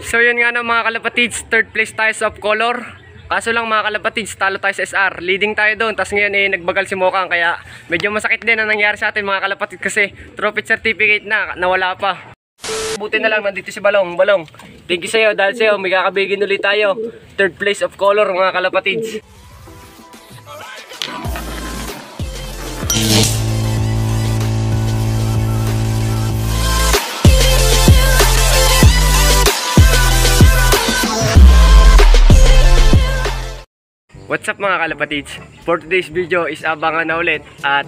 So yun nga na mga kalapatids, third place tayo sa color. Kaso lang mga kalapatids, talo tayo sa SR. Leading tayo doon, tapos ngayon nagbagal si Mokang. Kaya medyo masakit din ang nangyari sa atin mga kalapatids kasi trophy certificate na, nawala pa. Buti na lang nandito si Balong. Balong, thank you sa'yo dahil sa'yo may kakabigin ulit tayo. Third place of color mga kalapatids. What's up mga kalapatids? For today's video is abangan na ulit at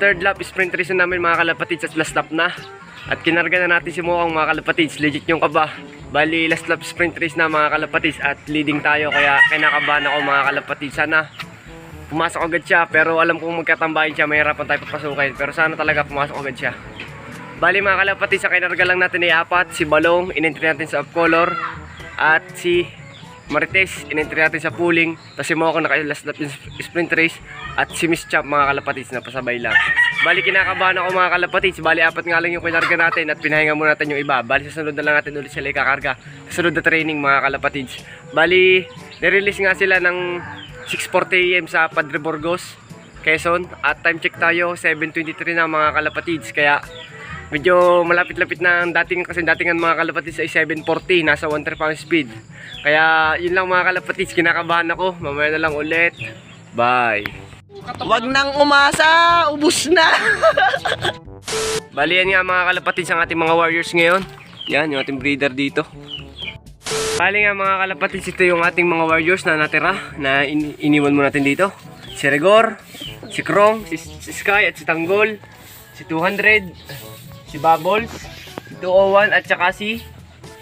third lap sprint race na namin mga kalapatids at last lap na. At kinarga na natin si Mokang mga kalapatids. Legit yung kaba. Bali last lap sprint race na mga kalapatids at leading tayo kaya kinakabahan ako mga kalapatids. Sana pumasok agad siya pero alam kong magkatambahin siya, mahirapan tayo papasukin. Pero sana talaga pumasok agad siya. Bali mga kalapatids, sa kinarga lang natin ay apat. Si Balong, in-entry natin sa off color. At si Marites, in-entry natin sa pooling. Tapos si Mokang naka-last lap sprint race. At si Miss Champ mga kalapatids na pasabay lang. Bali kinakabahan ako mga kalapatids. Bali apat nga lang yung kinarga natin at pinahinga muna natin yung iba. Bali sa sunod na lang natin ulit sila ikakarga. Sa sunod na training mga kalapatids. Bali nirelease nga sila ng 6:40 AM sa Padre Burgos, Quezon. At time check tayo 7:23 na mga kalapatids. Kaya medyo malapit-lapit na ang dating, kasi datingan mga kalapatids ay 7:40, nasa 1 trip ang speed. Kaya yun lang mga kalapatids, kinakabahan ako. Mamaya na lang ulit. Bye. Wag nang umasa, ubos na. Bali yan nga mga kalapatids ang ating mga warriors ngayon. Yan yung ating breeder dito. Bali nga mga kalapatids, ito yung ating mga warriors na natira, na iniwan mo natin dito. Si Rigor, si Krong, si Sky at si Tanggol, si 200, si Bubbles, si 201 at saka si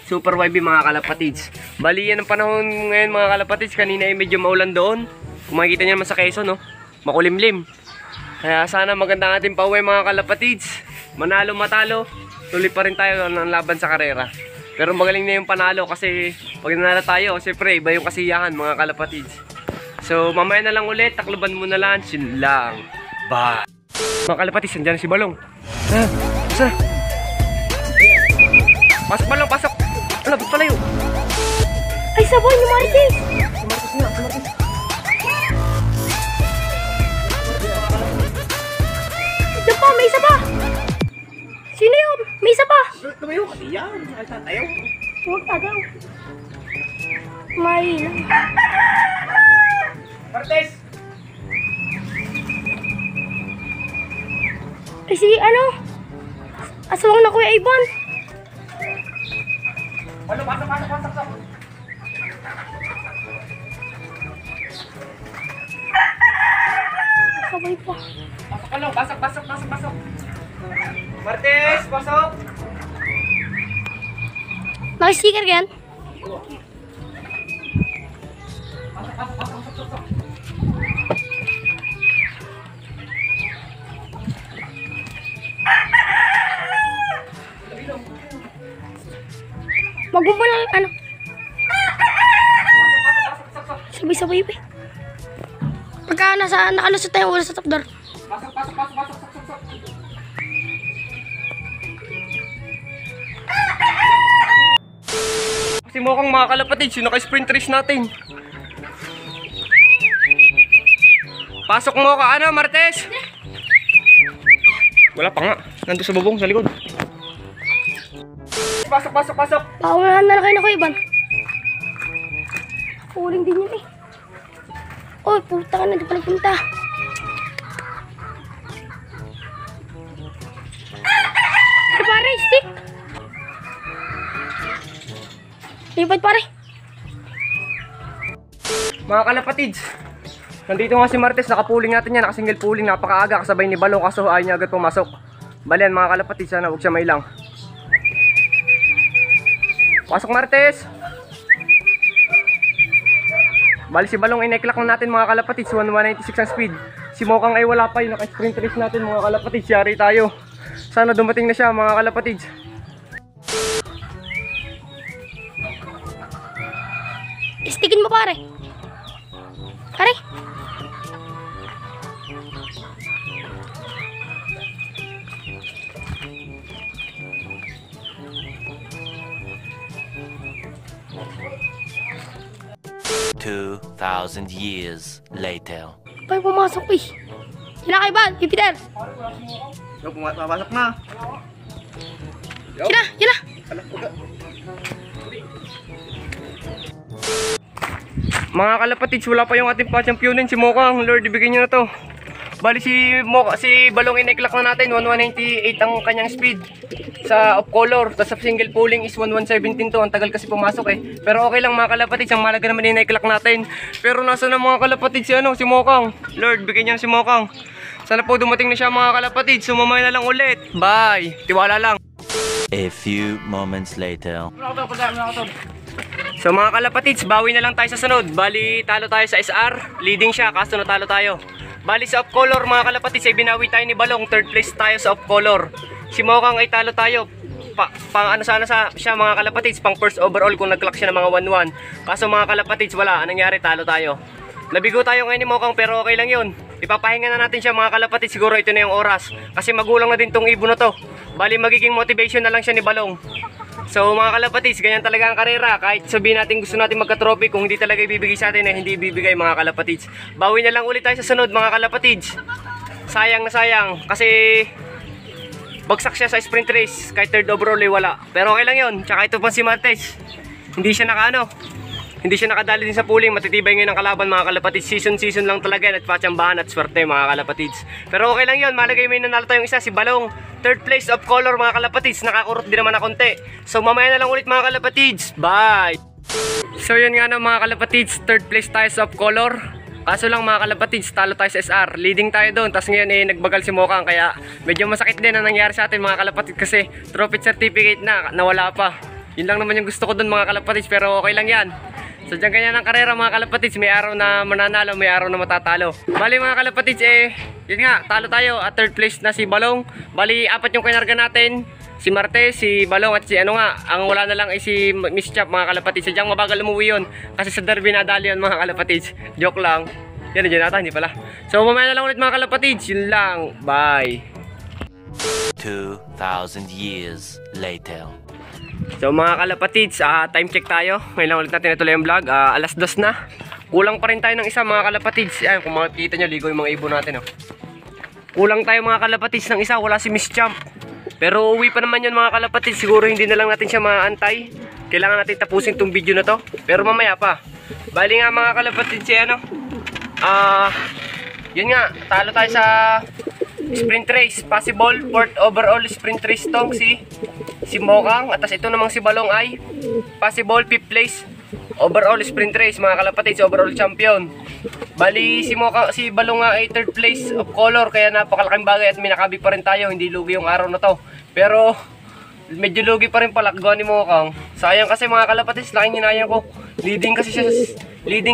Super YB mga kalapatids. Bali yan ang panahon ngayon mga kalapatids. Kanina ay medyo maulan doon. Kung makikita nyo naman sa Quezon, no? Makulimlim. Kaya sana maganda ang ating pauwi mga kalapatids. Manalo matalo, tuloy pa rin tayo ng laban sa karera. Pero magaling na yung panalo kasi pag nanalo tayo, siyempre iba yung kasiyahan mga kalapatids. So mamaya na lang ulit, takluban mo na lang, yun lang. Bye. Mga kalapatids, nandiyan si Balong. Sir. Pasok Balong, pasok. Ano, ba't palayo? Ay, sabon yung Marites! Si Marcos nga, si Marcos. Ito pa, may isa pa! Sino yun? May isa pa! Tumayo ka diyan, tayo. Huwag agaw. May... Martes! Ay, si ano? Aswang na Kuya Ivan. Ano, pasok. Sabay pa. Pasok Balong, pasok. Martes, pasok! Naka-sticker ka yan? Magbumbol lang, ano? Sabay-sabay pa. Pagka nakalusot tayo ulo sa top door. Pasok. Si Mokang mga kalapatids, yung naka-sprint race natin. Pasok mo ka, ano Martes? Wala pa nga, nandun sa bubong, sa likod. Pasok. Paunahan na lang kayo na Kuya Ivan. Uling din yun eh. Oy, puta ka na, di pa nagpunta. Ay, pare, stick. Lipad pare. Mga kalapatids, nandito nga si Martes, nakapuling natin yan, nakasingle puling, napakaaga, kasabay ni Balong, kaso ayaw niya agad pumasok. Balian mga kalapatids, sana huwag siya mailang. Pasok Martes! Bali si Balong ineklak na natin mga kalapatids, 196 ang speed. Si Mokang ay wala pa, yung naka-sprint race natin mga kalapatids, yari tayo. Sana dumating na siya mga kalapatids. Stickin mo pare. Pare. 2,000 years later. Bay, pumasok eh. Yan na kay Van, kay Peter. So, papasok na. Yan na, yan na. Mga kalapatids, wala pa yung ating pa-championin, si Mokang. Lord, ibigay nyo na to. Bali si Balong in-clock na natin, 1198 ang kanyang speed sa off color. Tapos sa single pulling is 1117 to. Ang tagal kasi pumasok eh. Pero okay lang mga kalapatids, ang malaga naman in-clock natin. Pero nasa na mga kalapatids si Mokang. Lord, bigyan niya si Mokang. Sana po dumating na siya mga kalapatids. Sumamay na lang ulit. Bye. Tiwala lang. A few moments later. So mga kalapatids, bawi na lang tayo sa sunod. Bali, talo tayo sa SR. Leading siya, kaso natalo tayo. Bali sa off color mga kalapatids, ay binawi tayo ni Balong. Third place tayo sa off color. Si Mokang ay talo tayo. Ano sana siya mga kalapatids, pang first overall kung nag-clock siya ng mga 1-1. Kaso mga kalapatids, wala. Anong nangyari? Talo tayo. Nabigo tayo ngayon ni Mokang pero okay lang yun. Ipapahinga na natin siya mga kalapatids. Siguro ito na yung oras. Kasi magulang na din tong ibon na to. Bali magiging motivation na lang siya ni Balong. So mga kalapatids, ganyan talaga ang karera. Kahit sabihin natin gusto natin magka-trophy, kung hindi talaga ibibigay sa atin, hindi ibibigay mga kalapatids. Bawi na lang ulit tayo sa sunod mga kalapatids. Sayang na sayang kasi bagsak siya sa sprint race. Kahit third overall ay wala. Pero okay lang yun. Tsaka ito pang si Martes, hindi siya nakadali din sa pooling. Matitibay ngayon ang kalaban mga kalapatids. Season lang talaga yan at patsambahan at swerte mga kalapatids. Pero okay lang yun. Malagay may nanalo tayong isa, si Balong. Third place of color mga kalapatids. Nakakurot din naman na konti. So mamaya na lang ulit mga kalapatids. Bye! So yun nga na mga kalapatids. Third place tayo sa of color. Kaso lang mga kalapatids, talo tayo sa SR. Leading tayo doon. Tapos ngayon nagbagal si Mokang. Kaya medyo masakit din ang nangyari sa atin mga kalapatids. Kasi trophy certificate na, nawala pa. Yun lang naman yung gusto ko doon mga kalapatids. Pero okay lang yan. So dyan ganyan ang karera mga kalapatids, may araw na mananalo, may araw na matatalo. Bali mga kalapatids yun nga, talo tayo at third place na si Balong. Bali apat yung kinarga natin, si Martes, si Balong at si ang wala na lang ay si Miss Chap mga kalapatids. Sadyang mabagal umuwi yun, kasi sa derby nadali yun mga kalapatids. Joke lang, yan dyan nata, hindi pala. So mamaya na lang ulit mga kalapatids, yun lang, bye. 2,000 years later. So mga kalapatids, time check tayo. Ngayon lang ulit natin natuloy yung vlog. Alas 2 na. Kulang pa rin tayo ng isa mga kalapatids. Ayan, kung makikita nyo, ligo yung mga ibon natin. Kulang tayo mga kalapatids ng isa. Wala si Miss Champ. Pero uwi pa naman yun mga kalapatids. Siguro hindi na lang natin siya maaantay. Kailangan natin tapusin tong video na to. Pero mamaya pa. Bali nga mga kalapatids yun nga, talo tayo sa sprint race. Possible fourth overall sprint race tong si Mokang. At ito namang si Balong ay possible 5th place overall sprint race mga kalapatids, overall champion. Bali si Balong nga ay 3rd place of color. Kaya napakalaking bagay at minakabi pa rin tayo. Hindi lugi yung araw na to. Pero medyo lugi pa rin pala gawa ni Mokang. Sayang kasi mga kalapatids, laking hinayang ko. Leading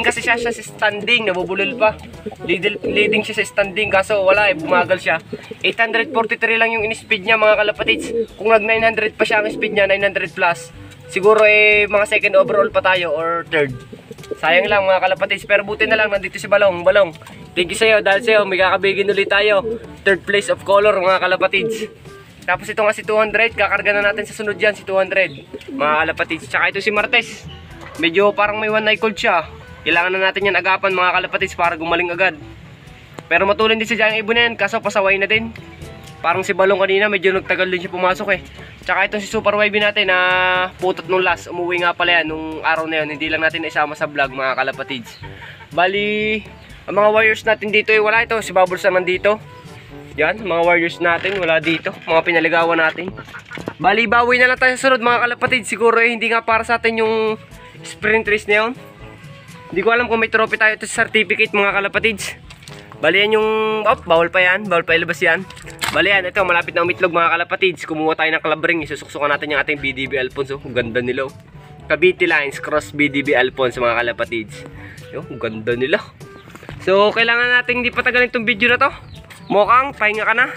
kasi siya sa standing, nabubulol pa. Leading siya sa standing kaso wala bumagal siya. 843 lang yung in-speed niya mga kalapatids. Kung nag 900 pa siya ang speed niya, 900 plus. Siguro mga second overall pa tayo or third. Sayang lang mga kalapatids, pero buti na lang nandito si Balong. Balong, thank you sa'yo, dahil sa'yo may kakabigin ulit tayo. 3rd place of color mga kalapatids. Tapos ito nga si 200, kakarga na natin sa sunod yan si 200 mga kalapatids. Tsaka ito si Martes, medyo parang may one night cold siya. Kailangan na natin yan agapan mga kalapatids para gumaling agad. Pero matulin din si Jayang ibon na yan, kaso pasaway na din. Parang si Balong kanina, medyo nagtagal din siya pumasok Tsaka itong si Super YB natin na putot nung last. Umuwi nga pala yan nung araw na yun. Hindi lang natin isama sa vlog mga kalapatids. Bali, ang mga warriors natin dito wala ito. Si Bubbles naman dito. Yan, mga warriors natin wala dito. Mga pinaligawan natin. Bali, bawi na lang tayo sa sunod mga kalapatids. Siguro hindi nga para sa atin yung sprint race na yun. Hindi ko alam kung may trophy tayo ito sa certificate mga kalapatids. Bali yan yung, bawal pa yan. Bawal pa ilabas yan. Bali yan, ito malapit na umitlog mga kalapatids. Kumuha tayo ng club ring. Isusuksukan natin yung ating BDB Alphonse. Ang ganda nila. Cavite Lines cross BDB Alphonse mga kalapatids. Ang ganda nila. So kailangan natin hindi patagalin itong video na to. Mokang, pahinga ka na.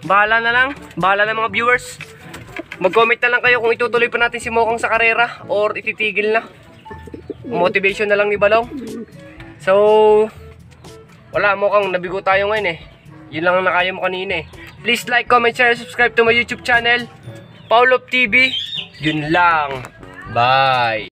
Bahala na lang. Bahala na mga viewers. Mag-comment na lang kayo kung itutuloy pa natin si Mokang sa karera or ititigil na. Motivation na lang ni Balong. So wala, Mokang, nabigo tayo ngayon Yun lang ang nakaya mo kanina Please like, comment, share, subscribe to my YouTube channel, Paulop TV. Yun lang. Bye.